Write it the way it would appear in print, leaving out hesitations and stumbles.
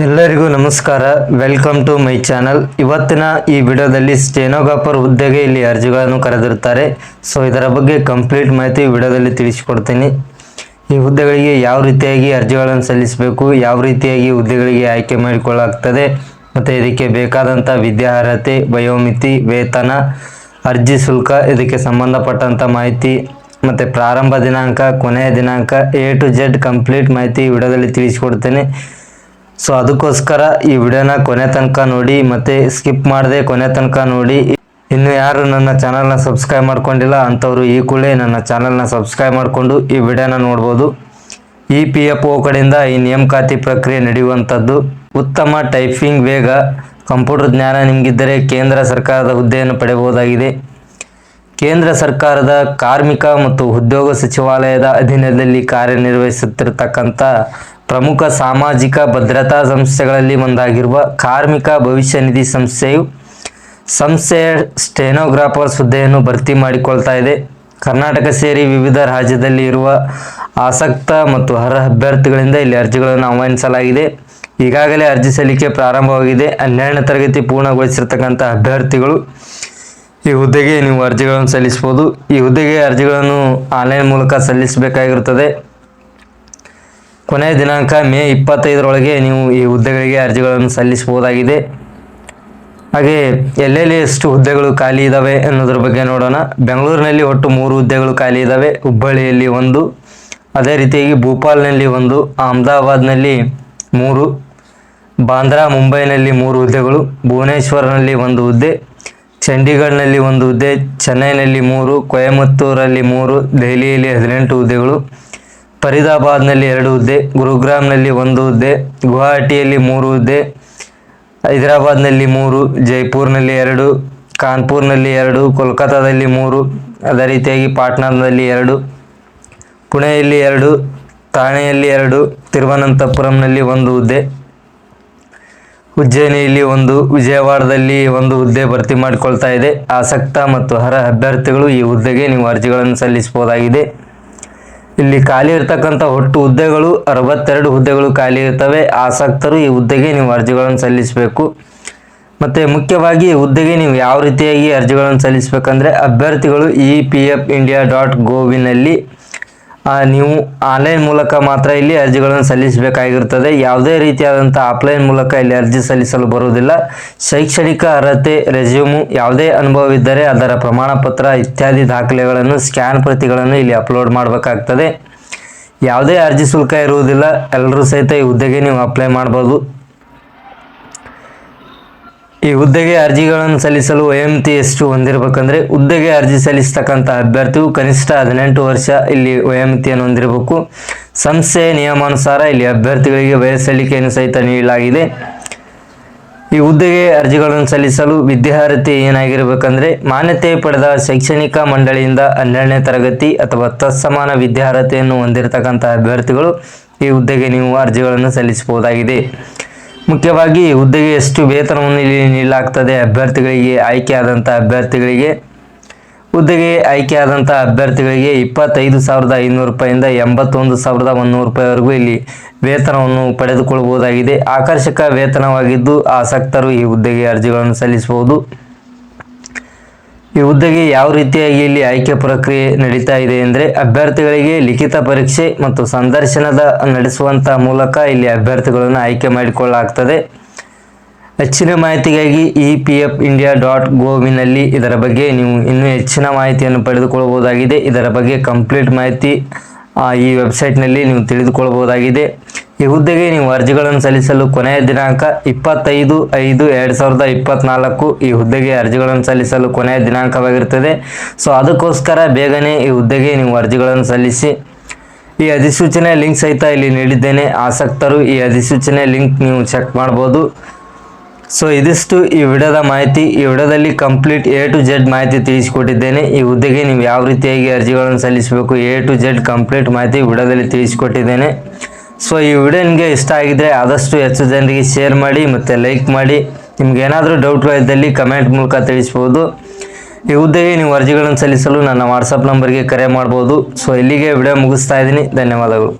ಎಲ್ಲರಿಗೂ ನಮಸ್ಕಾರ. Welcome to my channel. ಇವತ್ತಿನ ಈ ವಿಡಿಯೋದಲ್ಲಿ ಸ್ಟೆನೋಗ್ರಾಫರ್ ಹುದ್ದೆಗೆ ಇಲ್ಲಿ ಅರ್ಜಿಗಳನ್ನು ಕರೆದಿರುತ್ತಾರೆ. ಸೊ ಇದರ ಬಗ್ಗೆ ಕಂಪ್ಲೀಟ್ ಮಾಹಿತಿ ವಿಡಿಯೋದಲ್ಲಿ ತಿಳಿಸಿಕೊಡ್ತೀನಿ. ಈ ಹುದ್ದೆಗಳಿಗೆ ಯಾವ ರೀತಿಯಾಗಿ ಅರ್ಜಿಗಳನ್ನು ಸಲ್ಲಿಸಬೇಕು, ಯಾವ ರೀತಿಯಾಗಿ ಹುದ್ದೆಗಳಿಗೆ ಆಯ್ಕೆ ಮಾಡಿಕೊಳ್ಳಲಾಗ್ತದೆ, ಮತ್ತು ಇದಕ್ಕೆ ಬೇಕಾದಂಥ ವಿದ್ಯಾರ್ಹತೆ, ವಯೋಮಿತಿ, ವೇತನ, ಅರ್ಜಿ ಶುಲ್ಕ, ಇದಕ್ಕೆ ಸಂಬಂಧಪಟ್ಟಂಥ ಮಾಹಿತಿ ಮತ್ತು ಪ್ರಾರಂಭ ದಿನಾಂಕ, ಕೊನೆಯ ದಿನಾಂಕ, A to Z ಕಂಪ್ಲೀಟ್ ಮಾಹಿತಿ ವಿಡಿಯೋದಲ್ಲಿ ತಿಳಿಸಿಕೊಡ್ತೇನೆ. ಸೊ ಅದಕ್ಕೋಸ್ಕರ ಈ ವಿಡಿಯೋನ ಕೊನೆ ತನಕ ನೋಡಿ, ಮತ್ತು ಸ್ಕಿಪ್ ಮಾಡದೆ ಕೊನೆ ತನಕ ನೋಡಿ. ಇನ್ನು ಯಾರು ನನ್ನ ಚಾನಲ್ನ ಸಬ್ಸ್ಕ್ರೈಬ್ ಮಾಡ್ಕೊಂಡಿಲ್ಲ ಅಂಥವ್ರು ಈ ಕೂಡಲೇ ನನ್ನ ಚಾನಲ್ನ ಸಬ್ಸ್ಕ್ರೈಬ್ ಮಾಡಿಕೊಂಡು ಈ ವಿಡಿಯೋನ ನೋಡ್ಬೋದು. EPFO ಕಡೆಯಿಂದ ಈ ನೇಮಕಾತಿ ಪ್ರಕ್ರಿಯೆ ನಡೆಯುವಂಥದ್ದು. ಉತ್ತಮ ಟೈಪಿಂಗ್ ವೇಗ, ಕಂಪ್ಯೂಟರ್ ಜ್ಞಾನ ನಿಮಗಿದ್ದರೆ ಕೇಂದ್ರ ಸರ್ಕಾರದ ಹುದ್ದೆಯನ್ನು ಪಡೆಯಬಹುದಾಗಿದೆ. ಕೇಂದ್ರ ಸರ್ಕಾರದ ಕಾರ್ಮಿಕ ಮತ್ತು ಉದ್ಯೋಗ ಸಚಿವಾಲಯದ ಅಧೀನದಲ್ಲಿ ಕಾರ್ಯನಿರ್ವಹಿಸುತ್ತಿರತಕ್ಕಂಥ ಪ್ರಮುಖ ಸಾಮಾಜಿಕ ಭದ್ರತಾ ಸಂಸ್ಥೆಗಳಲ್ಲಿ ಒಂದಾಗಿರುವ ಕಾರ್ಮಿಕ ಭವಿಷ್ಯ ನಿಧಿ ಸಂಸ್ಥೆಯ ಸ್ಟೆನೋಗ್ರಾಫರ್ಸ್ ಹುದ್ದೆಯನ್ನು ಭರ್ತಿ ಮಾಡಿಕೊಳ್ತಾ ಇದೆ. ಕರ್ನಾಟಕ ಸೇರಿ ವಿವಿಧ ರಾಜ್ಯದಲ್ಲಿ ಇರುವ ಆಸಕ್ತ ಮತ್ತು ಅರ್ಹ ಅಭ್ಯರ್ಥಿಗಳಿಂದ ಇಲ್ಲಿ ಅರ್ಜಿಗಳನ್ನು ಆಹ್ವಾನಿಸಲಾಗಿದೆ. ಈಗಾಗಲೇ ಅರ್ಜಿ ಸಲ್ಲಿಕೆ ಪ್ರಾರಂಭವಾಗಿದೆ. 12ನೇ ತರಗತಿ ಪೂರ್ಣಗೊಳಿಸಿರ್ತಕ್ಕಂಥ ಅಭ್ಯರ್ಥಿಗಳು ಈ ಹುದ್ದೆಗೆ ನೀವು ಅರ್ಜಿಗಳನ್ನು ಸಲ್ಲಿಸ್ಬೋದು. ಈ ಹುದ್ದೆಗೆ ಅರ್ಜಿಗಳನ್ನು ಆನ್ಲೈನ್ ಮೂಲಕ ಸಲ್ಲಿಸಬೇಕಾಗಿರುತ್ತದೆ. ಕೊನೆಯ ದಿನಾಂಕ ಮೇ 25ರೊಳಗೆ ನೀವು ಈ ಹುದ್ದೆಗಳಿಗೆ ಅರ್ಜಿಗಳನ್ನು ಸಲ್ಲಿಸಬಹುದಾಗಿದೆ. ಹಾಗೆ ಎಲ್ಲೆಲ್ಲಿ ಎಷ್ಟು ಹುದ್ದೆಗಳು ಖಾಲಿ ಇದ್ದಾವೆ ಅನ್ನೋದ್ರ ಬಗ್ಗೆ ನೋಡೋಣ. ಬೆಂಗಳೂರಿನಲ್ಲಿ ಒಟ್ಟು 3 ಹುದ್ದೆಗಳು ಖಾಲಿ ಇದ್ದಾವೆ. ಹುಬ್ಬಳ್ಳಿಯಲ್ಲಿ 1, ಅದೇ ರೀತಿಯಾಗಿ ಭೋಪಾಲ್ನಲ್ಲಿ 1, ಅಹಮದಾಬಾದ್ನಲ್ಲಿ 3, ಬಾಂದ್ರಾ ಮುಂಬೈನಲ್ಲಿ 3 ಹುದ್ದೆಗಳು, ಭುವನೇಶ್ವರ್ನಲ್ಲಿ 1 ಹುದ್ದೆ, ಚಂಡೀಗಢ್ನಲ್ಲಿ 1 ಹುದ್ದೆ, ಚೆನ್ನೈನಲ್ಲಿ 3, ಕೊಯಮತ್ತೂರಲ್ಲಿ 3, ದೆಹಲಿಯಲ್ಲಿ 18 ಹುದ್ದೆಗಳು, ಫರೀದಾಬಾದ್ನಲ್ಲಿ 2 ಹುದ್ದೆ, ಗುರುಗ್ರಾಮ್ನಲ್ಲಿ 1 ಹುದ್ದೆ, ಗುವಾಹಟಿಯಲ್ಲಿ 3 ಹುದ್ದೆ, ಹೈದರಾಬಾದ್ನಲ್ಲಿ 3, ಜೈಪುರ್ನಲ್ಲಿ 2, ಕಾನ್ಪುರ್ನಲ್ಲಿ 2, ಕೋಲ್ಕತ್ತಾದಲ್ಲಿ 3, ಅದೇ ರೀತಿಯಾಗಿ ಪಾಟ್ನಾದಲ್ಲಿ 2, ಪುಣೆಯಲ್ಲಿ 2, ಥಾಣೆಯಲ್ಲಿ 2, ತಿರುವನಂತಪುರಂನಲ್ಲಿ 1 ಹುದ್ದೆ, ಉಜ್ಜಯಿನಿಯಲ್ಲಿ 1, ವಿಜಯವಾಡದಲ್ಲಿ 1 ಹುದ್ದೆ ಭರ್ತಿ ಮಾಡಿಕೊಳ್ತಾ ಇದೆ. ಆಸಕ್ತ ಮತ್ತು ಅರ್ಹ ಅಭ್ಯರ್ಥಿಗಳು ಈ ಹುದ್ದೆಗೆ ನೀವು ಅರ್ಜಿಗಳನ್ನು ಸಲ್ಲಿಸಬಹುದಾಗಿದೆ. ಇಲ್ಲಿ ಖಾಲಿ ಇರ್ತಕ್ಕಂಥ ಒಟ್ಟು ಹುದ್ದೆಗಳು 62 ಹುದ್ದೆಗಳು ಖಾಲಿ ಇರ್ತವೆ. ಆಸಕ್ತರು ಈ ಹುದ್ದೆಗೆ ನೀವು ಅರ್ಜಿಗಳನ್ನು ಸಲ್ಲಿಸಬೇಕು. ಮತ್ತು ಮುಖ್ಯವಾಗಿ ಈ ಹುದ್ದೆಗೆ ನೀವು ಯಾವ ರೀತಿಯಾಗಿ ಅರ್ಜಿಗಳನ್ನು ಸಲ್ಲಿಸಬೇಕಂದ್ರೆ, ಅಭ್ಯರ್ಥಿಗಳು EPFindia.gov.ನಲ್ಲಿ ನೀವು ಆನ್ಲೈನ್ ಮೂಲಕ ಮಾತ್ರ ಇಲ್ಲಿ ಅರ್ಜಿಗಳನ್ನು ಸಲ್ಲಿಸಬೇಕಾಗಿರುತ್ತದೆ. ಯಾವುದೇ ರೀತಿಯಾದಂಥ ಆಫ್ಲೈನ್ ಮೂಲಕ ಇಲ್ಲಿ ಅರ್ಜಿ ಸಲ್ಲಿಸಲು ಬರುವುದಿಲ್ಲ. ಶೈಕ್ಷಣಿಕ ಅರ್ಹತೆ, ರೆಸ್ಯೂಮು, ಯಾವುದೇ ಅನುಭವವಿದ್ದರೆ ಅದರ ಪ್ರಮಾಣ ಪತ್ರ ಇತ್ಯಾದಿ ದಾಖಲೆಗಳನ್ನು ಸ್ಕ್ಯಾನ್ ಪ್ರತಿಗಳನ್ನು ಇಲ್ಲಿ ಅಪ್ಲೋಡ್ ಮಾಡಬೇಕಾಗ್ತದೆ. ಯಾವುದೇ ಅರ್ಜಿ ಶುಲ್ಕ ಇರುವುದಿಲ್ಲ. ಎಲ್ಲರೂ ಸಹಿತ ಈ ಹುದ್ದೆಗೆ ನೀವು ಅಪ್ಲೈ ಮಾಡ್ಬೋದು. ಈ ಹುದ್ದೆಗೆ ಅರ್ಜಿಗಳನ್ನು ಸಲ್ಲಿಸಲು ವಯೋಮಿತಿ ಎಷ್ಟು ಹೊಂದಿರಬೇಕಂದ್ರೆ, ಹುದ್ದೆಗೆ ಅರ್ಜಿ ಸಲ್ಲಿಸ್ತಕ್ಕಂಥ ಅಭ್ಯರ್ಥಿಯು ಕನಿಷ್ಠ 18 ವರ್ಷ ಇಲ್ಲಿ ವಯೋಮಿತಿಯನ್ನು ಹೊಂದಿರಬೇಕು. ಸಂಸ್ಥೆಯ ನಿಯಮಾನುಸಾರ ಇಲ್ಲಿ ಅಭ್ಯರ್ಥಿಗಳಿಗೆ ವಯಸ್ಸಳಿಕೆಯನ್ನು ಸಹಿತ ನೀಡಲಾಗಿದೆ. ಈ ಹುದ್ದೆಗೆ ಅರ್ಜಿಗಳನ್ನು ಸಲ್ಲಿಸಲು ವಿದ್ಯಾರ್ಹತೆ ಏನಾಗಿರಬೇಕಂದ್ರೆ, ಮಾನ್ಯತೆ ಪಡೆದ ಶೈಕ್ಷಣಿಕ ಮಂಡಳಿಯಿಂದ 12ನೇ ತರಗತಿ ಅಥವಾ ತತ್ಸಮಾನ ವಿದ್ಯಾರ್ಹತೆಯನ್ನು ಹೊಂದಿರತಕ್ಕಂಥ ಅಭ್ಯರ್ಥಿಗಳು ಈ ಹುದ್ದೆಗೆ ನೀವು ಅರ್ಜಿಗಳನ್ನು ಸಲ್ಲಿಸಬಹುದಾಗಿದೆ. ಮುಖ್ಯವಾಗಿ ಈ ಹುದ್ದೆಗೆ ಎಷ್ಟು ವೇತನವನ್ನು ಇಲ್ಲಿ ನೀಡಲಾಗ್ತದೆ ಅಭ್ಯರ್ಥಿಗಳಿಗೆ, ಹುದ್ದೆಗೆ ಆಯ್ಕೆಯಾದಂಥ ಅಭ್ಯರ್ಥಿಗಳಿಗೆ 25,500 ರೂಪಾಯಿಂದ 81,100 ರೂಪಾಯಿವರೆಗೂ ಇಲ್ಲಿ ವೇತನವನ್ನು ಪಡೆದುಕೊಳ್ಳಬಹುದಾಗಿದೆ. ಆಕರ್ಷಕ ವೇತನವಾಗಿದ್ದು ಆಸಕ್ತರು ಈ ಹುದ್ದೆಗೆ ಅರ್ಜಿಗಳನ್ನು ಸಲ್ಲಿಸಬಹುದು. ಈ ಹುದ್ದೆಗೆ ಯಾವ ರೀತಿಯಾಗಿ ಇಲ್ಲಿ ಆಯ್ಕೆ ಪ್ರಕ್ರಿಯೆ ನಡೀತಾ ಇದೆ ಅಂದರೆ, ಅಭ್ಯರ್ಥಿಗಳಿಗೆ ಲಿಖಿತ ಪರೀಕ್ಷೆ ಮತ್ತು ಸಂದರ್ಶನದ ನಡೆಸುವಂಥ ಮೂಲಕ ಇಲ್ಲಿ ಅಭ್ಯರ್ಥಿಗಳನ್ನು ಆಯ್ಕೆ ಮಾಡಿಕೊಳ್ಳಲಾಗ್ತದೆ. ಹೆಚ್ಚಿನ ಮಾಹಿತಿಗಾಗಿ EPFindia.gov.ನಲ್ಲಿ ಇದರ ಬಗ್ಗೆ ನೀವು ಇನ್ನೂ ಹೆಚ್ಚಿನ ಮಾಹಿತಿಯನ್ನು ಪಡೆದುಕೊಳ್ಳಬಹುದಾಗಿದೆ. ಇದರ ಬಗ್ಗೆ ಕಂಪ್ಲೀಟ್ ಮಾಹಿತಿ ಈ ವೆಬ್ಸೈಟ್ನಲ್ಲಿ ನೀವು ತಿಳಿದುಕೊಳ್ಳಬಹುದಾಗಿದೆ. ಈ ಹುದ್ದೆಗೆ ನೀವು ಅರ್ಜಿಗಳನ್ನು ಸಲ್ಲಿಸಲು ಕೊನೆಯ ದಿನಾಂಕ 25/5/2024 ಈ ಹುದ್ದೆಗೆ ಅರ್ಜಿಗಳನ್ನು ಸಲ್ಲಿಸಲು ಕೊನೆಯ ದಿನಾಂಕವಾಗಿರುತ್ತದೆ. ಸೊ ಅದಕ್ಕೋಸ್ಕರ ಬೇಗನೆ ಈ ಹುದ್ದೆಗೆ ನೀವು ಅರ್ಜಿಗಳನ್ನು ಸಲ್ಲಿಸಿ. ಈ ಅಧಿಸೂಚನೆ ಲಿಂಕ್ ಸಹಿತ ಇಲ್ಲಿ ನೀಡಿದ್ದೇನೆ. ಆಸಕ್ತರು ಈ ಅಧಿಸೂಚನೆ ಲಿಂಕ್ ನೀವು ಚೆಕ್ ಮಾಡ್ಬೋದು. ಸೊ ಇದಿಷ್ಟು ಈ ವಿಡಿಯೋದ ಮಾಹಿತಿ. ಈ ವಿಡಿಯೋದಲ್ಲಿ ಕಂಪ್ಲೀಟ್ A to Z ಮಾಹಿತಿ ತಿಳಿಸಿಕೊಟ್ಟಿದ್ದೇನೆ. ಈ ಹುದ್ದೆಗೆ ನೀವು ಯಾವ ರೀತಿಯಾಗಿ ಅರ್ಜಿಗಳನ್ನು ಸಲ್ಲಿಸಬೇಕು A to Z ಕಂಪ್ಲೀಟ್ ಮಾಹಿತಿ ವಿಡಿಯೋದಲ್ಲಿ ತಿಳಿಸಿಕೊಟ್ಟಿದ್ದೇನೆ. ಸೊ ಈ ವಿಡಿಯೋ ನಿಮಗೆ ಇಷ್ಟ ಆಗಿದ್ರೆ ಆದಷ್ಟು ಹೆಚ್ಚು ಜನರಿಗೆ ಶೇರ್ ಮಾಡಿ ಮತ್ತು ಲೈಕ್ ಮಾಡಿ. ನಿಮ್ಗೆ ಏನಾದರೂ ಡೌಟ್ಗಳಿದ್ದಲ್ಲಿ ಕಮೆಂಟ್ ಮೂಲಕ ತಿಳಿಸ್ಬೋದು. ಈ ಹುದ್ದೆಗೆ ನೀವು ಅರ್ಜಿಗಳನ್ನು ಸಲ್ಲಿಸಲು ನನ್ನ ವಾಟ್ಸಪ್ ನಂಬರ್ಗೆ ಕರೆ ಮಾಡ್ಬೋದು. ಸೊ ಇಲ್ಲಿಗೆ ವಿಡಿಯೋ ಮುಗಿಸ್ತಾ ಇದ್ದೀನಿ. ಧನ್ಯವಾದಗಳು.